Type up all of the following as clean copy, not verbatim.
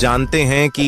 जानते हैं कि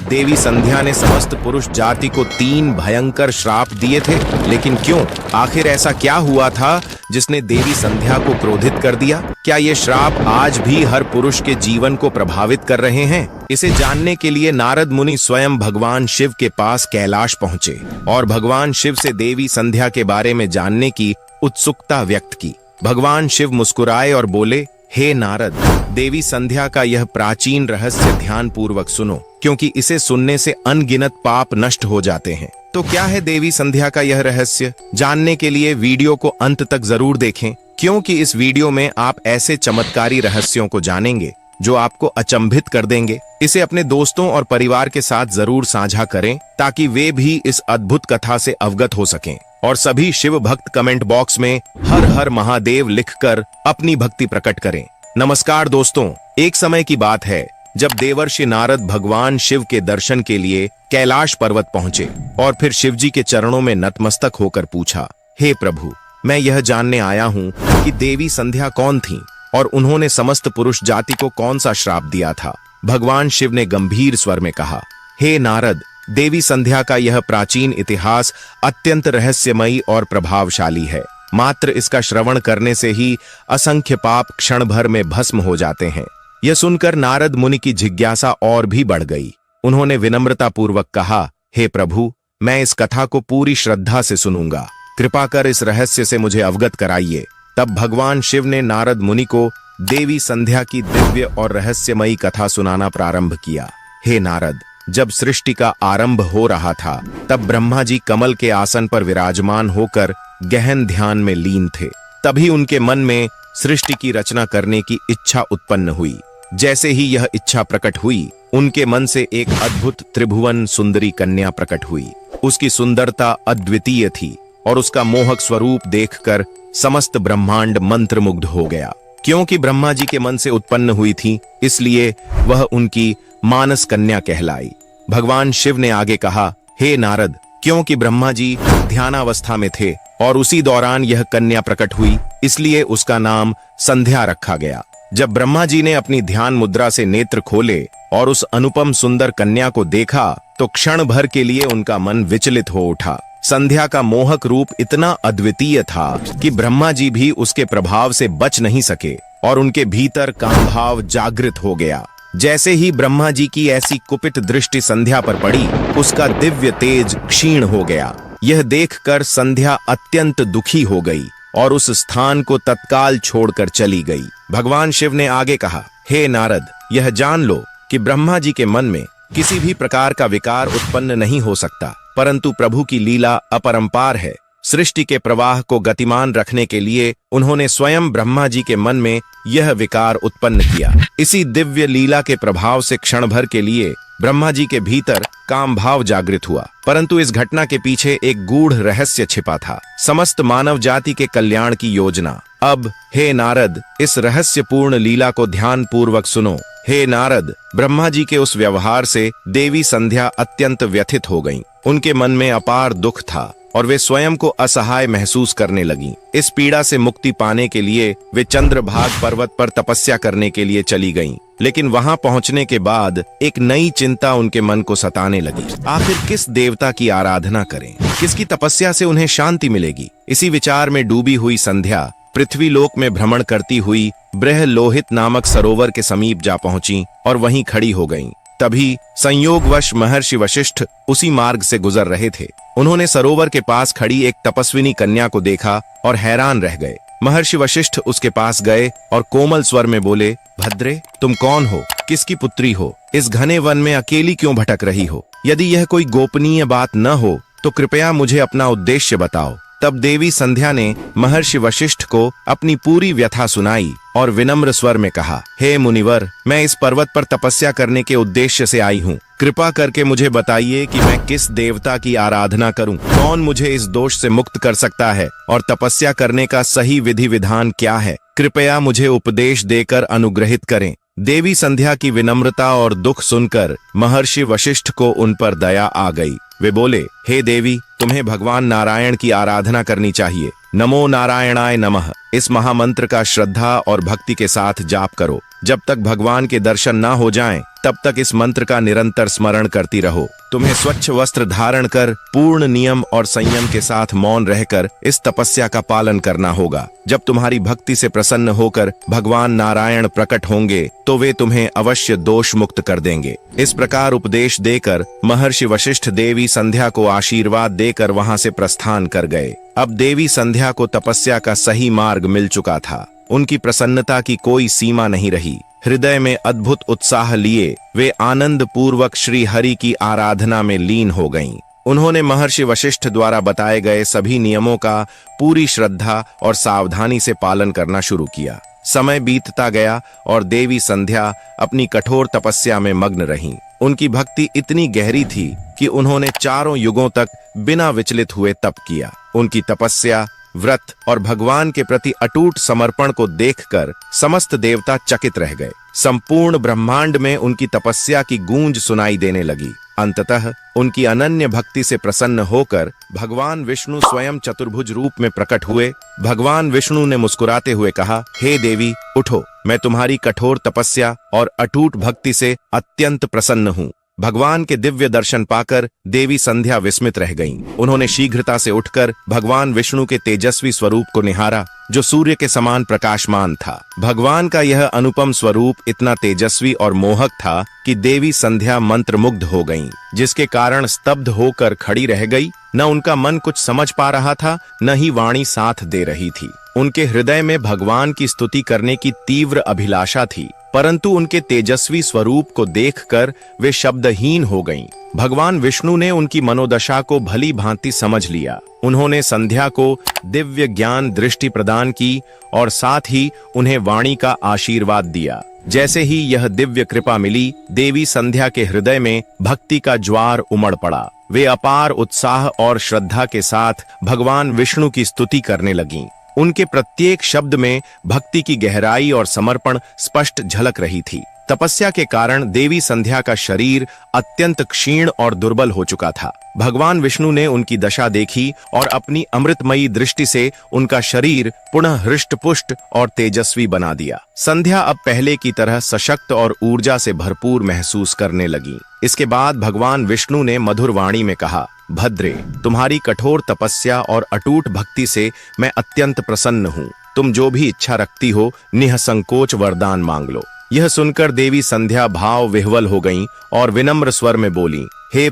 देवी संध्या ने समस्त पुरुष जाति को 3 भयंकर श्राप दिए थे, लेकिन क्यों? आखिर ऐसा क्या हुआ था जिसने देवी संध्या को क्रोधित कर दिया? क्या ये श्राप आज भी हर पुरुष के जीवन को प्रभावित कर रहे हैं? इसे जानने के लिए नारद मुनि स्वयं भगवान शिव के पास कैलाश पहुंचे और भगवान शिव से देवी संध्या के बारे में जानने की उत्सुकता व्यक्त की। भगवान शिव मुस्कुराए और बोले, हे नारद, देवी संध्या का यह प्राचीन रहस्य ध्यान पूर्वक सुनो, क्योंकि इसे सुनने से अनगिनत पाप नष्ट हो जाते हैं। तो क्या है देवी संध्या का यह रहस्य? जानने के लिए वीडियो को अंत तक जरूर देखें, क्योंकि इस वीडियो में आप ऐसे चमत्कारी रहस्यों को जानेंगे जो आपको अचंभित कर देंगे। इसे अपने दोस्तों और परिवार के साथ जरूर साझा करें ताकि वे भी इस अद्भुत कथा से अवगत हो सकें। और सभी शिव भक्त कमेंट बॉक्स में हर हर महादेव लिखकर अपनी भक्ति प्रकट करें। नमस्कार दोस्तों, एक समय की बात है जब देवर्षि नारद भगवान शिव के दर्शन के लिए कैलाश पर्वत पहुंचे और फिर शिव जी के चरणों में नतमस्तक होकर पूछा, हे प्रभु, मैं यह जानने आया हूं कि देवी संध्या कौन थी और उन्होंने समस्त पुरुष जाति को कौन सा श्राप दिया था। भगवान शिव ने गंभीर स्वर में कहा, हे नारद, देवी संध्या का यह प्राचीन इतिहास अत्यंत रहस्यमयी और प्रभावशाली है। मात्र इसका श्रवण करने से ही असंख्य पाप क्षण भर में भस्म हो जाते हैं। यह सुनकर नारद मुनि की जिज्ञासा और भी बढ़ गई। उन्होंने विनम्रता पूर्वक कहा, हे प्रभु, मैं इस कथा को पूरी श्रद्धा से सुनूंगा। कृपा कर इस रहस्य से मुझे अवगत कराइए। तब भगवान शिव ने नारद मुनि को देवी संध्या की दिव्य और रहस्यमयी कथा सुनाना प्रारंभ किया। हे नारद, जब सृष्टि का आरंभ हो रहा था तब ब्रह्मा जी कमल के आसन पर विराजमान होकर गहन ध्यान में लीन थे। तभी उनके मन में सृष्टि की रचना करने की इच्छा उत्पन्न हुई। जैसे ही यह इच्छा प्रकट हुई, उनके मन से एक अद्भुत त्रिभुवन सुंदरी कन्या प्रकट हुई। उसकी सुंदरता अद्वितीय थी और उसका मोहक स्वरूप देखकर समस्त ब्रह्मांड मंत्रमुग्ध हो गया। क्योंकि ब्रह्मा जी के मन से उत्पन्न हुई थी, इसलिए वह उनकी मानस कन्या कहलाई। भगवान शिव ने आगे कहा, हे नारद, क्योंकि ब्रह्मा जी ध्यानावस्था में थे और उसी दौरान यह कन्या प्रकट हुई, इसलिए उसका नाम संध्या रखा गया। जब ब्रह्मा जी ने अपनी ध्यान मुद्रा से नेत्र खोले और उस अनुपम सुंदर कन्या को देखा तो क्षण भर के लिए उनका मन विचलित हो उठा। संध्या का मोहक रूप इतना अद्वितीय था कि ब्रह्मा जी भी उसके प्रभाव से बच नहीं सके और उनके भीतर कामभाव जागृत हो गया। जैसे ही ब्रह्मा जी की ऐसी कुपित दृष्टि संध्या पर पड़ी, उसका दिव्य तेज क्षीण हो गया। यह देखकर संध्या अत्यंत दुखी हो गई और उस स्थान को तत्काल छोड़कर चली गई। भगवान शिव ने आगे कहा, हे नारद, यह जान लो कि ब्रह्मा जी के मन में किसी भी प्रकार का विकार उत्पन्न नहीं हो सकता, परंतु प्रभु की लीला अपरंपार है। सृष्टि के प्रवाह को गतिमान रखने के लिए उन्होंने स्वयं ब्रह्मा जी के मन में यह विकार उत्पन्न किया। इसी दिव्य लीला के प्रभाव से क्षण भर के लिए ब्रह्मा जी के भीतर काम भाव जागृत हुआ, परंतु इस घटना के पीछे एक गूढ़ रहस्य छिपा था, समस्त मानव जाति के कल्याण की योजना। अब हे नारद, इस रहस्यपूर्ण लीला को ध्यान पूर्वक सुनो। हे नारद, ब्रह्मा जी के उस व्यवहार से देवी संध्या अत्यंत व्यथित हो गईं। उनके मन में अपार दुख था और वे स्वयं को असहाय महसूस करने लगीं। इस पीड़ा से मुक्ति पाने के लिए वे चंद्रभाग पर्वत पर तपस्या करने के लिए चली गईं। लेकिन वहां पहुंचने के बाद एक नई चिंता उनके मन को सताने लगी। आखिर किस देवता की आराधना करें? किसकी तपस्या से उन्हें शांति मिलेगी? इसी विचार में डूबी हुई संध्या पृथ्वी लोक में भ्रमण करती हुई ब्रह्लोहित नामक सरोवर के समीप जा पहुंची और वहीं खड़ी हो गईं। तभी संयोगवश महर्षि वशिष्ठ उसी मार्ग से गुजर रहे थे। उन्होंने सरोवर के पास खड़ी एक तपस्विनी कन्या को देखा और हैरान रह गए। महर्षि वशिष्ठ उसके पास गए और कोमल स्वर में बोले, भद्रे, तुम कौन हो? किसकी पुत्री हो? इस घने वन में अकेली क्यों भटक रही हो? यदि यह कोई गोपनीय बात न हो तो कृपया मुझे अपना उद्देश्य बताओ। तब देवी संध्या ने महर्षि वशिष्ठ को अपनी पूरी व्यथा सुनाई और विनम्र स्वर में कहा, हे मुनिवर, मैं इस पर्वत पर तपस्या करने के उद्देश्य से आई हूँ। कृपा करके मुझे बताइए कि मैं किस देवता की आराधना करूं, कौन मुझे इस दोष से मुक्त कर सकता है और तपस्या करने का सही विधि विधान क्या है? कृपया मुझे उपदेश देकर अनुग्रहित करें। देवी संध्या की विनम्रता और दुख सुनकर महर्षि वशिष्ठ को उन पर दया आ गई। वे बोले, हे देवी, तुम्हें भगवान नारायण की आराधना करनी चाहिए। नमो नारायणाय नमः इस महामंत्र का श्रद्धा और भक्ति के साथ जाप करो। जब तक भगवान के दर्शन ना हो जाएं, तब तक इस मंत्र का निरंतर स्मरण करती रहो। तुम्हें स्वच्छ वस्त्र धारण कर पूर्ण नियम और संयम के साथ मौन रहकर इस तपस्या का पालन करना होगा। जब तुम्हारी भक्ति से प्रसन्न होकर भगवान नारायण प्रकट होंगे तो वे तुम्हें अवश्य दोष मुक्त कर देंगे। इस प्रकार उपदेश देकर महर्षि वशिष्ठ देवी संध्या को आशीर्वाद देकर वहां से प्रस्थान कर गए। अब देवी संध्या को तपस्या का सही मार्ग मिल चुका था। उनकी प्रसन्नता की कोई सीमा नहीं रही। हृदय में अद्भुत उत्साह लिए वे आनंद पूर्वक श्री हरि की आराधना में लीन हो गईं। उन्होंने महर्षि वशिष्ठ द्वारा बताए गए सभी नियमों का पूरी श्रद्धा और सावधानी से पालन करना शुरू किया। समय बीतता गया और देवी संध्या अपनी कठोर तपस्या में मग्न रहीं। उनकी भक्ति इतनी गहरी थी कि उन्होंने चारों युगों तक बिना विचलित हुए तप किया। उनकी तपस्या, व्रत और भगवान के प्रति अटूट समर्पण को देखकर समस्त देवता चकित रह गए। संपूर्ण ब्रह्मांड में उनकी तपस्या की गूंज सुनाई देने लगी। अंततः उनकी अनन्य भक्ति से प्रसन्न होकर भगवान विष्णु स्वयं चतुर्भुज रूप में प्रकट हुए। भगवान विष्णु ने मुस्कुराते हुए कहा, हे देवी, उठो, मैं तुम्हारी कठोर तपस्या और अटूट भक्ति से अत्यंत प्रसन्न हूँ। भगवान के दिव्य दर्शन पाकर देवी संध्या विस्मित रह गईं। उन्होंने शीघ्रता से उठकर भगवान विष्णु के तेजस्वी स्वरूप को निहारा, जो सूर्य के समान प्रकाशमान था। भगवान का यह अनुपम स्वरूप इतना तेजस्वी और मोहक था कि देवी संध्या मंत्रमुग्ध हो गईं, जिसके कारण स्तब्ध होकर खड़ी रह गई। न उनका मन कुछ समझ पा रहा था, न ही वाणी साथ दे रही थी। उनके हृदय में भगवान की स्तुति करने की तीव्र अभिलाषा थी, परंतु उनके तेजस्वी स्वरूप को देखकर वे शब्दहीन हो गईं। भगवान विष्णु ने उनकी मनोदशा को भली भांति समझ लिया। उन्होंने संध्या को दिव्य ज्ञान दृष्टि प्रदान की और साथ ही उन्हें वाणी का आशीर्वाद दिया। जैसे ही यह दिव्य कृपा मिली, देवी संध्या के हृदय में भक्ति का ज्वार उमड़ पड़ा। वे अपार उत्साह और श्रद्धा के साथ भगवान विष्णु की स्तुति करने लगीं। उनके प्रत्येक शब्द में भक्ति की गहराई और समर्पण स्पष्ट झलक रही थी। तपस्या के कारण देवी संध्या का शरीर अत्यंत क्षीण और दुर्बल हो चुका था। भगवान विष्णु ने उनकी दशा देखी और अपनी अमृतमयी दृष्टि से उनका शरीर पुनः हृष्ट-पुष्ट और तेजस्वी बना दिया। संध्या अब पहले की तरह सशक्त और ऊर्जा से भरपूर महसूस करने लगी। इसके बाद भगवान विष्णु ने मधुर वाणी में कहा, भद्रे, तुम्हारी कठोर तपस्या और अटूट भक्ति से मैं अत्यंत प्रसन्न हूँ। तुम जो भी इच्छा रखती हो, निःसंकोच वरदान मांग लो। यह सुनकर देवी संध्या भाव विह्वल हो गईं और विनम्र स्वर में बोली, हे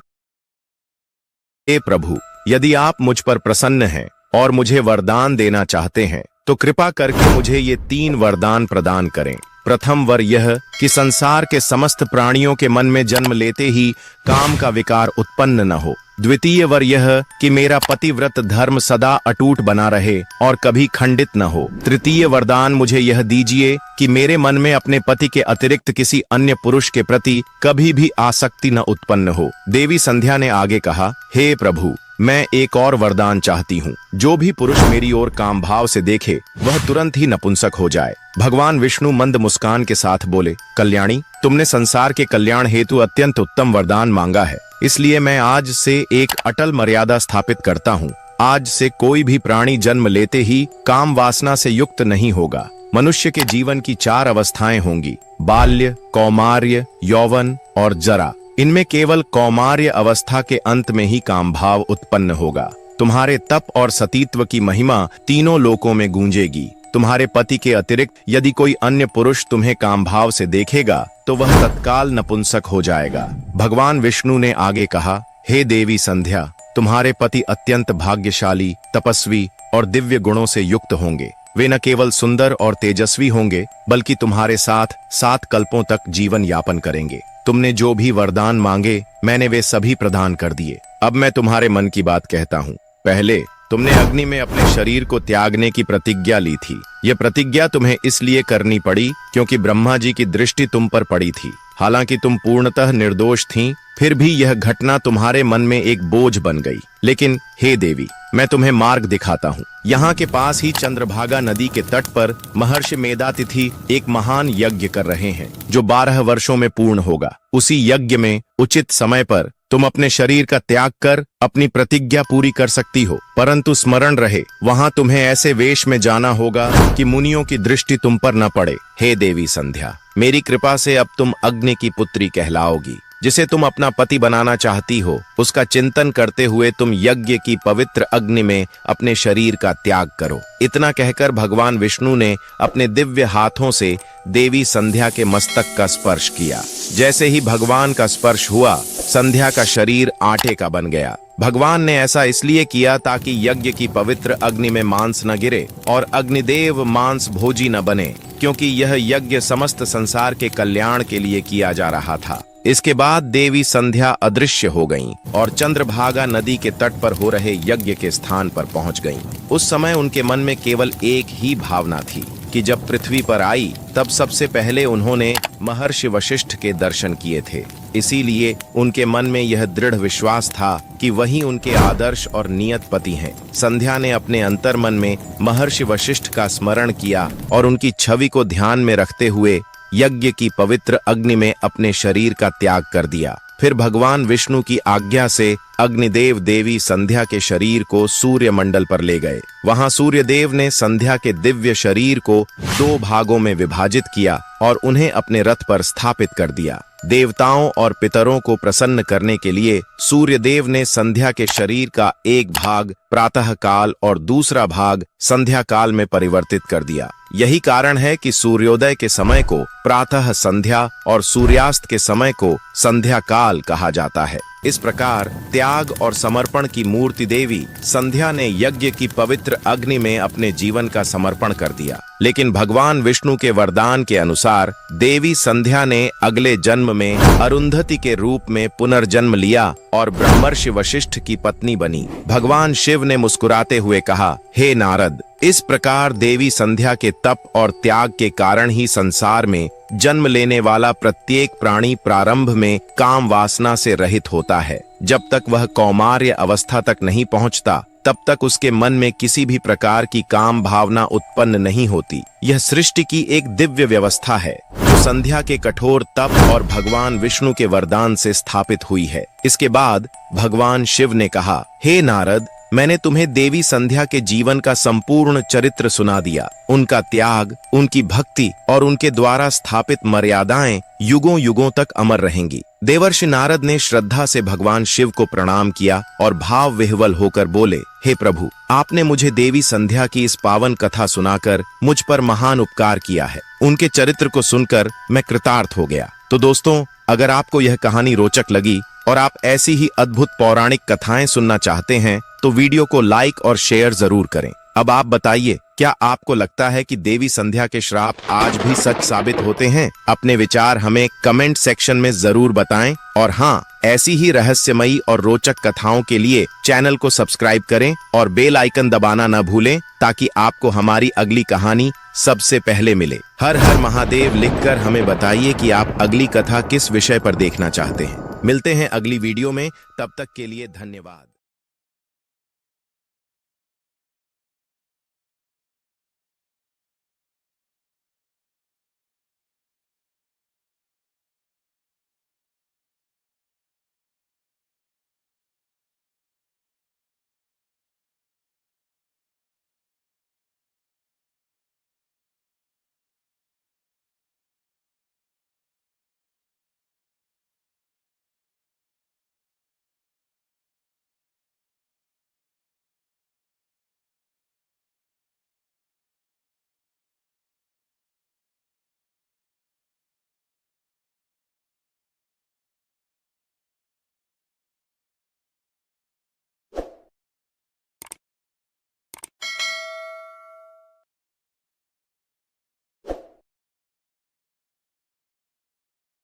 प्रभु, यदि आप मुझ पर प्रसन्न हैं और मुझे वरदान देना चाहते हैं तो कृपा करके मुझे ये 3 वरदान प्रदान करें। प्रथम वर यह कि संसार के समस्त प्राणियों के मन में जन्म लेते ही काम का विकार उत्पन्न न हो। द्वितीय वर यह कि मेरा पतिव्रत धर्म सदा अटूट बना रहे और कभी खंडित न हो। तृतीय वरदान मुझे यह दीजिए कि मेरे मन में अपने पति के अतिरिक्त किसी अन्य पुरुष के प्रति कभी भी आसक्ति न उत्पन्न हो। देवी संध्या ने आगे कहा, हे प्रभु, मैं एक और वरदान चाहती हूँ। जो भी पुरुष मेरी ओर काम भाव से देखे वह तुरंत ही नपुंसक हो जाए। भगवान विष्णु मंद मुस्कान के साथ बोले, कल्याणी, तुमने संसार के कल्याण हेतु अत्यंत उत्तम वरदान मांगा है, इसलिए मैं आज से एक अटल मर्यादा स्थापित करता हूँ। आज से कोई भी प्राणी जन्म लेते ही काम वासना से युक्त नहीं होगा। मनुष्य के जीवन की 4 अवस्थाएं होंगी, बाल्य, कौमार्य, यौवन और जरा। इनमें केवल कौमार्य अवस्था के अंत में ही काम भाव उत्पन्न होगा। तुम्हारे तप और सतीत्व की महिमा तीनों लोकों में गूंजेगी। तुम्हारे पति के अतिरिक्त यदि कोई अन्य पुरुष तुम्हें काम भाव से देखेगा तो वह तत्काल नपुंसक हो जाएगा। भगवान विष्णु ने आगे कहा, हे देवी संध्या, तुम्हारे पति अत्यंत भाग्यशाली, तपस्वी और दिव्य गुणों से युक्त होंगे। वे न केवल सुंदर और तेजस्वी होंगे बल्कि तुम्हारे साथ 7 कल्पों तक जीवन यापन करेंगे। तुमने जो भी वरदान मांगे मैंने वे सभी प्रदान कर दिए। अब मैं तुम्हारे मन की बात कहता हूँ। पहले तुमने अग्नि में अपने शरीर को त्यागने की प्रतिज्ञा ली थी। यह प्रतिज्ञा तुम्हें इसलिए करनी पड़ी क्योंकि ब्रह्मा जी की दृष्टि तुम पर पड़ी थी। हालांकि तुम पूर्णतः निर्दोष थीं, फिर भी यह घटना तुम्हारे मन में एक बोझ बन गई। लेकिन हे देवी, मैं तुम्हें मार्ग दिखाता हूँ। यहाँ के पास ही चंद्रभागा नदी के तट पर महर्षि मेधातिथि एक महान यज्ञ कर रहे हैं जो 12 वर्षों में पूर्ण होगा। उसी यज्ञ में उचित समय पर तुम अपने शरीर का त्याग कर अपनी प्रतिज्ञा पूरी कर सकती हो, परंतु स्मरण रहे वहां तुम्हें ऐसे वेश में जाना होगा कि मुनियों की दृष्टि तुम पर न पड़े। हे देवी संध्या, मेरी कृपा से अब तुम अग्नि की पुत्री कहलाओगी। जिसे तुम अपना पति बनाना चाहती हो उसका चिंतन करते हुए तुम यज्ञ की पवित्र अग्नि में अपने शरीर का त्याग करो। इतना कहकर भगवान विष्णु ने अपने दिव्य हाथों से देवी संध्या के मस्तक का स्पर्श किया। जैसे ही भगवान का स्पर्श हुआ, संध्या का शरीर आटे का बन गया। भगवान ने ऐसा इसलिए किया ताकि यज्ञ की पवित्र अग्नि में मांस न गिरे और अग्निदेव मांस भोजी न बने, क्योंकि यह यज्ञ समस्त संसार के कल्याण के लिए किया जा रहा था। इसके बाद देवी संध्या अदृश्य हो गईं और चंद्रभागा नदी के तट पर हो रहे यज्ञ के स्थान पर पहुंच गईं। उस समय उनके मन में केवल एक ही भावना थी कि जब पृथ्वी पर आई तब सबसे पहले उन्होंने महर्षि वशिष्ठ के दर्शन किए थे। इसीलिए उनके मन में यह दृढ़ विश्वास था कि वही उनके आदर्श और नियत पति हैं। संध्या ने अपने अंतर्मन में महर्षि वशिष्ठ का स्मरण किया और उनकी छवि को ध्यान में रखते हुए यज्ञ की पवित्र अग्नि में अपने शरीर का त्याग कर दिया। फिर भगवान विष्णु की आज्ञा से अग्निदेव देवी संध्या के शरीर को सूर्य मंडल पर ले गए। वहां सूर्यदेव ने संध्या के दिव्य शरीर को 2 भागों में विभाजित किया और उन्हें अपने रथ पर स्थापित कर दिया। देवताओं और पितरों को प्रसन्न करने के लिए सूर्यदेव ने संध्या के शरीर का एक भाग प्रातः काल और दूसरा भाग संध्या काल में परिवर्तित कर दिया। यही कारण है कि सूर्योदय के समय को प्रातः संध्या और सूर्यास्त के समय को संध्या काल कहा जाता है। इस प्रकार त्याग और समर्पण की मूर्ति देवी संध्या ने यज्ञ की पवित्र अग्नि में अपने जीवन का समर्पण कर दिया। लेकिन भगवान विष्णु के वरदान के अनुसार देवी संध्या ने अगले जन्म में अरुंधति के रूप में पुनर्जन्म लिया और ब्रह्मर्षि वशिष्ठ की पत्नी बनी। भगवान शिव ने मुस्कुराते हुए कहा, हे नारद, इस प्रकार देवी संध्या के तप और त्याग के कारण ही संसार में जन्म लेने वाला प्रत्येक प्राणी प्रारंभ में काम वासना से रहित होता है। जब तक वह कौमार्य अवस्था तक नहीं पहुंचता तब तक उसके मन में किसी भी प्रकार की काम भावना उत्पन्न नहीं होती। यह सृष्टि की एक दिव्य व्यवस्था है जो संध्या के कठोर तप और भगवान विष्णु के वरदान से स्थापित हुई है। इसके बाद भगवान शिव ने कहा, हे नारद, मैंने तुम्हें देवी संध्या के जीवन का संपूर्ण चरित्र सुना दिया। उनका त्याग, उनकी भक्ति और उनके द्वारा स्थापित मर्यादाएं युगों युगों तक अमर रहेंगी। देवर्षि नारद ने श्रद्धा से भगवान शिव को प्रणाम किया और भाव विह्वल होकर बोले, हे प्रभु, आपने मुझे देवी संध्या की इस पावन कथा सुनाकर मुझ पर महान उपकार किया है। उनके चरित्र को सुनकर मैं कृतार्थ हो गया। तो दोस्तों, अगर आपको यह कहानी रोचक लगी और आप ऐसी ही अद्भुत पौराणिक कथाएं सुनना चाहते हैं तो वीडियो को लाइक और शेयर जरूर करें। अब आप बताइए, क्या आपको लगता है कि देवी संध्या के श्राप आज भी सच साबित होते हैं? अपने विचार हमें कमेंट सेक्शन में जरूर बताएं और हाँ, ऐसी ही रहस्यमयी और रोचक कथाओं के लिए चैनल को सब्सक्राइब करें और बेल आइकन दबाना न भूलें ताकि आपको हमारी अगली कहानी सबसे पहले मिले। हर हर महादेव लिखकर हमें बताइए कि आप अगली कथा किस विषय पर देखना चाहते हैं। मिलते हैं अगली वीडियो में, तब तक के लिए धन्यवाद।